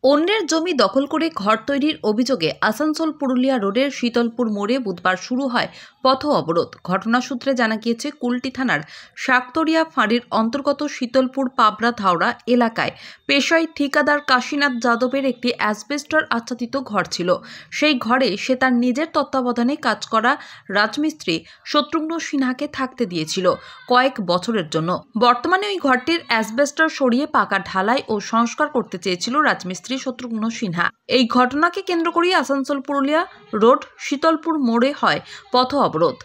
অন্যের জমি দখল করে ঘর তৈরির অভিযোগে আসানসোল পুরুলিয়া রোডের শীতলপুর মোড়ে বুধবার শুরু হয় পথ অবরোধ। ঘটনা সূত্রে জানা গিয়েছে, কুলটি থানার শাকতরিয়া ফাঁড়ির অন্তর্গত শীতলপুর পাবরা ধাওড়া এলাকায় পেশায় ঠিকাদার কাশীনাথ যাদবের একটি অ্যাসবেস্টর আচ্ছাদিত ঘর ছিল। সেই ঘরে সে তার নিজের তত্ত্বাবধানে কাজ করা রাজমিস্ত্রি শত্রুঘ্ন সিনহাকে থাকতে দিয়েছিল কয়েক বছরের জন্য। বর্তমানে ওই ঘরটির অ্যাসবেস্টর সরিয়ে পাকা ঢালাই ও সংস্কার করতে চেয়েছিল রাজমিস্ত্রি শত্রুঘ্ন সিনহা। এই ঘটনাকে কেন্দ্র করে আসানসোল পুরুলিয়া রোড শীতলপুর মোড়ে হয় পথ অবরোধ।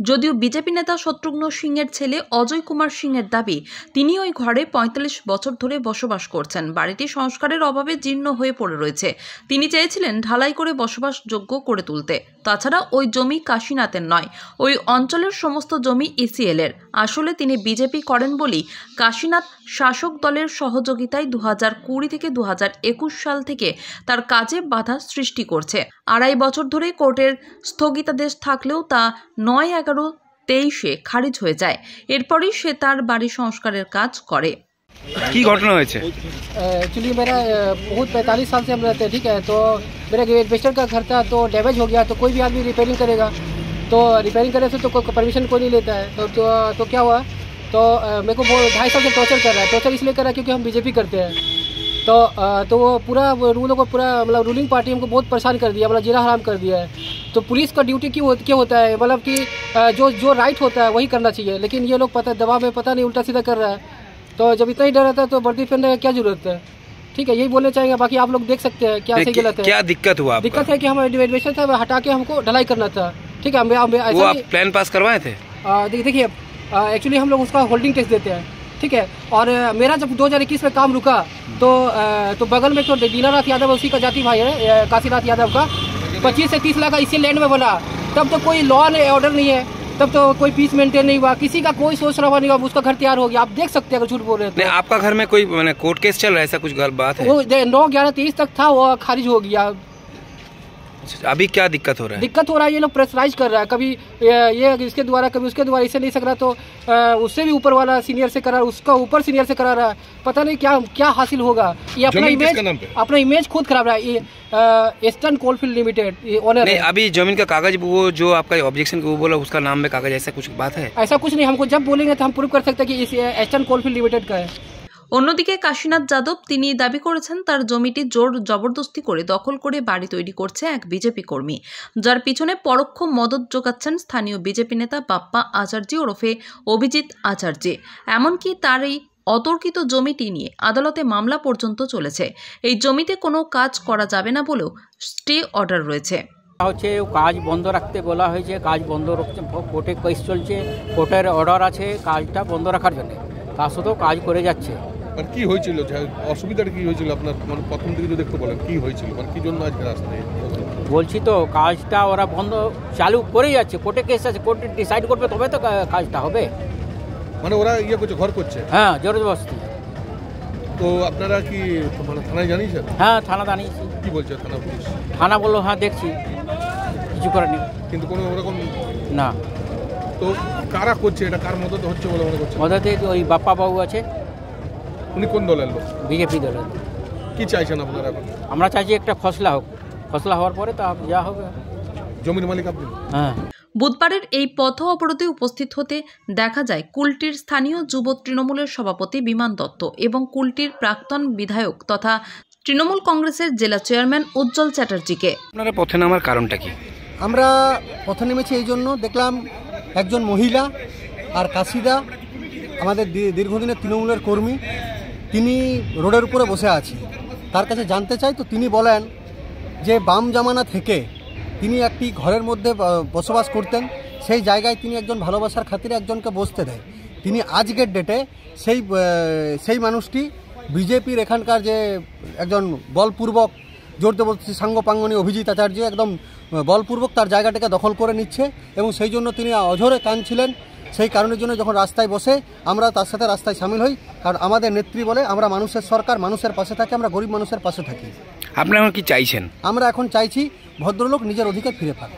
যদিও বিজেপি নেতা শত্রুঘ্ন সিংয়ের ছেলে অজয় কুমার সিংয়ের দাবি, তিনি ওই ঘরে ৪৫ বছর ধরে বসবাস করছেন। বাড়িটি সংস্কারের অভাবে জীর্ণ হয়ে পড়ে রয়েছে। তিনি চেয়েছিলেন ঢালাই করে বসবাসযোগ্য করে তুলতে। তাছাড়া ওই জমি কাশীনাথের নয়, ওই অঞ্চলের সমস্ত জমি ইসিএল এর। আসলে তিনি বিজেপি করেন বলেই কাশীনাথ শাসক দলের সহযোগিতায় ২০২০ থেকে ২০২১ সাল থেকে তার কাজে বাধা সৃষ্টি করছে। ২.৫ বছর ধরে কোর্টের স্থগিতাদেশ থাকলেও তা ৯/১১/২৩ খারিজ হয়ে যায়। এরপরই সে তার বাড়ি সংস্কারের কাজ করে। কি ঘটনা হয়েছে? एक्चुअली मेरा बहुत 45 साल से हम रहते हैं, ठीक है। तो मेरा एस्बेस्टर का घर था, तो डैमेज हो गया, तो कोई भी आदमी रिपेयरिंग करेगा, तो रिपेयरिंग करने से तो कोई परमिशन कोई नहीं लेता है। तो क्या हुआ, तो मेरे को वो 2.5 साल से टॉर्चर कर रहा है। टॉर्चर इसलिए कर रहा है क्योंकि हम बीजेपी करते हैं। तो वो पूरा रूलों को पूरा मतलब रूलिंग पार्टी हमको बहुत परेशान कर दिया, मतलब जीना हराम कर दिया है। तो पुलिस का ड्यूटी क्या होता है, मतलब कि जो राइट होता है वही करना चाहिए, लेकिन ये लोग पता दबाव में पता नहीं उल्टा सीधा कर रहा है। तो जब इतना ही डर रहता है तो वर्दी पहनने का क्या जरूरत है, ठीक है। यही बोलना चाहेंगे, बाकी आप लोग देख सकते हैं क्या सही गलत है। क्या दिक्कत हुआ? दिक्कत है कि हम एडमिशन था हटा के हमको ढलाई करना था, ठीक है। वो आप प्लान पास करवाए थे? देखिए एक्चुअली हम लोग उसका होल्डिंग टैक्स देते हैं, ठीक है। और मेरा जब 2021 में काम रुका तो बगल में तो दीनानाथ यादव उसी का जाति भाई है, काशीनाथ यादव का 25 से 30 लाख का इसी लैंड में बना। तब तो कोई लॉ ऑर्डर नहीं है, तब तो कोई पीस मेंटेन नहीं हुआ, किसी का कोई सोच रहा नहीं हुआ, उसका घर तैयार हो गया। आप देख सकते हैं अगर झूठ बोल रहे हैं तो। आपका घर में कोई मैंने कोर्ट केस चल रहा है, ऐसा कुछ बात है? वो 9/11/23 तक था, वो खारिज हो गया। अभी क्या दिक्कत हो रहा है? दिक्कत हो रहा है, ये लोग प्रेशराइज कर रहा है, कभी ये इसके द्वारा कभी उसके द्वारा, इससे नहीं सक रहा तो उससे भी ऊपर वाला सीनियर से करा, उसका ऊपर सीनियर से करा रहा है। पता नहीं क्या हासिल होगा। ये अपना इमेज खुद खराब रहा है। ये ईस्टर्न कोलफील्ड लिमिटेड ओनर है। अभी जमीन का कागज वो जो आपका ऑब्जेक्शन वो बोला उसका नाम में कागज, ऐसा कुछ बात है? ऐसा कुछ नहीं, हमको जब बोलेंगे तो हम प्रूव कर सकते हैं कि ईस्टर्न कोलफील्ड लिमिटेड का है। অন্যদিকে কাশীনাথ যাদব তিনি দাবি করেছেন, তার জমিটি জোর জবরদস্তি করে দখল করে বাড়ি তৈরি করছে এক বিজেপি কর্মী, যার পিছনে পরোক্ষ মদত যোগাচ্ছেন স্থানীয় বিজেপি নেতা বাপ্পা আচার্য ওরফে অভিজিৎ আচার্য। এমনকি তার এই অতর্কিত জমিটি নিয়ে আদালতে মামলা পর্যন্ত চলেছে। এই জমিতে কোনো কাজ করা যাবে না বলেও স্টে অর্ডার রয়েছে। হচ্ছে কাজ বন্ধ রাখতে বলা হয়েছে, কাজ বন্ধ রাখছে, কোর্টে কেস চলছে, কোর্টের অর্ডার আছে কাজটা বন্ধ রাখার জন্য, তা সত্ত্বেও কাজ করে যাচ্ছে। আর কি হয়েছিল, অসুবিধাটা কি হয়েছিল আপনার, মানে প্রথম থেকে যদি একটু বলেন কি হয়েছিল, মানে কি জন্য আজকে রাস্তায়? বলছি তো কাজটা ওরা বন্ধ চালু করেই যাচ্ছে, কোর্টে কেস আছে, কোর্টে ডিসাইড করবে তবে তো কাজটা হবে। মানে ওরা ইয়ে করছে, ঘর করছে? হ্যাঁ, জবরদস্তি। তো আপনারা কি মানে থানায় জানিয়েছেন? হ্যাঁ, থানা জানিয়েছি। কি বলছে থানা পুলিশ? থানা বললো হ্যাঁ দেখছি, কিছু করেনি, কিন্তু কোনো ওরকম না। তো কারা করছে এটা, কার মদতে হচ্ছে বলে মনে করছে? মদতে ওই বাপ্পা বাবু আছে। উনি কোন দলের লোক? বিজেপি দলের। কি চাইছেন আপনারা এখন? আমরা চাইছি একটা ফসলা হোক, ফসলা হওয়ার পরে তা যা হবে। জমির মালিক আপনি? হ্যাঁ। বুধবারের এই পথ অবরোধে উপস্থিত হতে দেখা যায় কুলটির স্থানীয় যুব তৃণমূলের সভাপতি বিমান দত্ত এবং কুলটির প্রাক্তন বিধায়ক তথা তৃণমূল কংগ্রেসের জেলা চেয়ারম্যান উজ্জ্বল চ্যাটার্জিকে। আপনারা পথে নামার কারণটা কি? আমরা পথে নেমেছি এই জন্য, দেখলাম একজন মহিলা আর কাশিদা আমাদের দীর্ঘদিনের তৃণমূলের কর্মী, তিনি রোডের উপরে বসে আছে। তার কাছে জানতে চাই, তো তিনি বলেন যে বাম জামানা থেকে তিনি একটি ঘরের মধ্যে বসবাস করতেন, সেই জায়গায় তিনি একজন ভালোবাসার খাতিরে একজনকে বসতে দেয়। তিনি আজকের ডেটে সেই মানুষটি বিজেপির এখানকার যে একজন বলপূর্বক জোরজবরদস্তি সাঙ্গপাঙ্গনি অভিজিৎ আচার্য একদম বলপূর্বক তার জায়গাটাকে দখল করে নিচ্ছে এবং সেই জন্য তিনি অঝরে কাঁদছিলেন সেই কারণের জন্য যখন রাস্তায় বসে আমরা তার সাথে রাস্তায় সামিল হই, কারণ আমাদের নেত্রী বলে আমরা মানুষের সরকার, মানুষের পাশে থাকি, আমরা গরিব মানুষের পাশে থাকি। আপনারা এখন কি চাইছেন? আমরা এখন চাইছি ভদ্রলোক নিজের অধিকার ফিরে পান।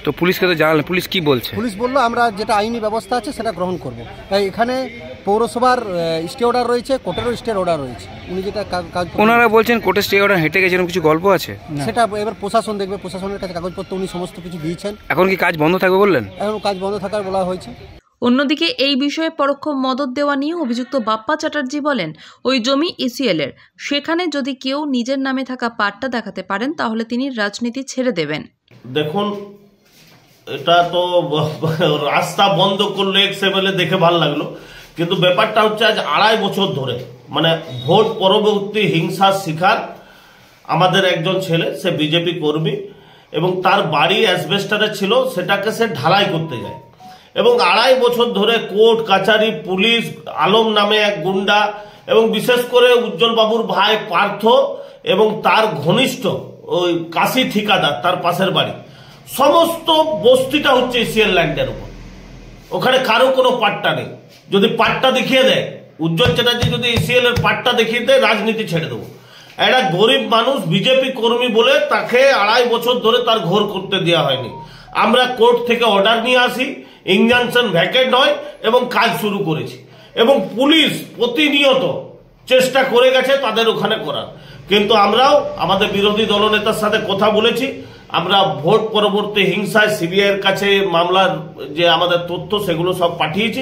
তো পুলিশকে তো জানালেন, পুলিশ কি বলছে? পুলিশ বললো আমরা যেটা আইনি ব্যবস্থা আছে সেটা গ্রহণ করব। তাই এখানে পৌরসভার স্টে অর্ডার রয়েছে, কোর্টেরও স্টে অর্ডার রয়েছে। উনি যেটা কাজ ওনারা বলছেন কোর্টের স্টে অর্ডার হেঁটে গেছে, এরকম কিছু গল্প আছে? সেটা এবার প্রশাসন দেখবে, প্রশাসনের কাছে কাগজপত্র উনি সমস্ত কিছু দিয়েছেন। এখন কি কাজ বন্ধ থাকবে বললেন? এখন কাজ বন্ধ থাকার বলা হয়েছে। অন্যদিকে এই বিষয়ে পরোক্ষ মদত দেওয়া নিয়ে অভিযুক্ত বাপ্পা চ্যাটার্জি বলেন, ওই জমি ইসিএল এর, সেখানে যদি কেউ নিজের নামে থাকা পাট্টা দেখাতে পারেন তাহলে তিনি রাজনীতি ছেড়ে দেবেন। দেখুন, এটা তো রাস্তা বন্ধ করলে এক্সএমএলএ দেখে ভালো লাগলো, কিন্তু ব্যাপারটা হচ্ছে আজ 2.5 বছর ধরে মানে ভোট পরবর্তী হিংসার শিকার আমাদের একজন ছেলে, সে বিজেপি কর্মী এবং তার বাড়ি অ্যাসবেস্টারে ছিল, সেটাকে সে ঢালাই করতে যায় এবং 2.5 বছর ধরে কোর্ট কাচারি, পুলিশ, আলম নামে এক গুন্ডা এবং বিশেষ করে উজ্জ্বল বাবুর ভাই পার্থ এবং তার ঘনিষ্ঠ ওই কাশি ঠিকাদার, তার পাশের বাড়ি, সমস্ত বস্তিটা হচ্ছে ইসিএল ল্যান্ডের উপর। ওখানে কারো কোনো পাট্টা নেই। যদি পাট্টা দেখিয়ে দেয়, উজ্জ্বল চ্যাটার্জি যদি ইসিএল এর পাট্টা দেখিয়ে দেয়, রাজনীতি ছেড়ে দেবো। একটা গরিব মানুষ বিজেপি কর্মী বলে তাকে 2.5 বছর ধরে তার ঘর করতে দেওয়া হয়নি। আমরা কোর্ট থেকে অর্ডার নিয়ে আসি, ইনজাংশন ভ্যাকেট হয় এবং কাজ শুরু করেছি এবং পুলিশ প্রতিনিয়ত চেষ্টা করে গেছে তাদের ওখানে করার, কিন্তু আমরাও আমাদের বিরোধী দলনেতার সাথে কথা বলেছি। আমরা ভোট পরবর্তী হিংসায় সিবিআই এর কাছে মামলার যে আমাদের তথ্য সেগুলো সব পাঠিয়েছি।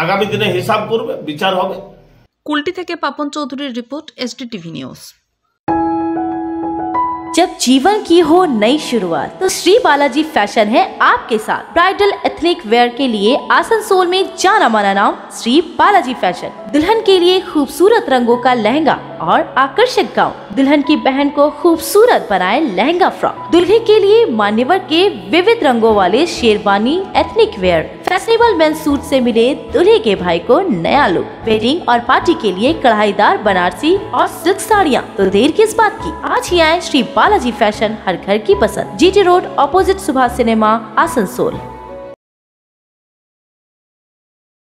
আগামী দিনে হিসাব করবে, বিচার হবে। কুলটি থেকে পাপন চৌধুরীর রিপোর্ট, SDTV নিউজ। जब जीवन की हो नई शुरुआत तो श्री बालाजी फैशन है आपके साथ। ब्राइडल एथनिक वेयर के लिए आसनसोल में जाना माना नाम श्री बालाजी फैशन। दुल्हन के लिए खूबसूरत रंगों का लहंगा और आकर्षक गाउन, दुल्हन की बहन को खूबसूरत बनाए लहंगा फ्रॉक, दुल्हे के लिए मान्यवर के विविध रंगों वाले sherwani, ethnic wear, fashionable main suit से मिले दुल्हे के भाई को नया लुक, वेडिंग और पार्टी के लिए कढ़ाईदार बनारसी और सिल्क साड़ियाँ। तो देर किस बात की, आज ही आए श्री बालाजी फैशन, हर घर की पसंद। GT road, opposite Subhash cinema, Asansol.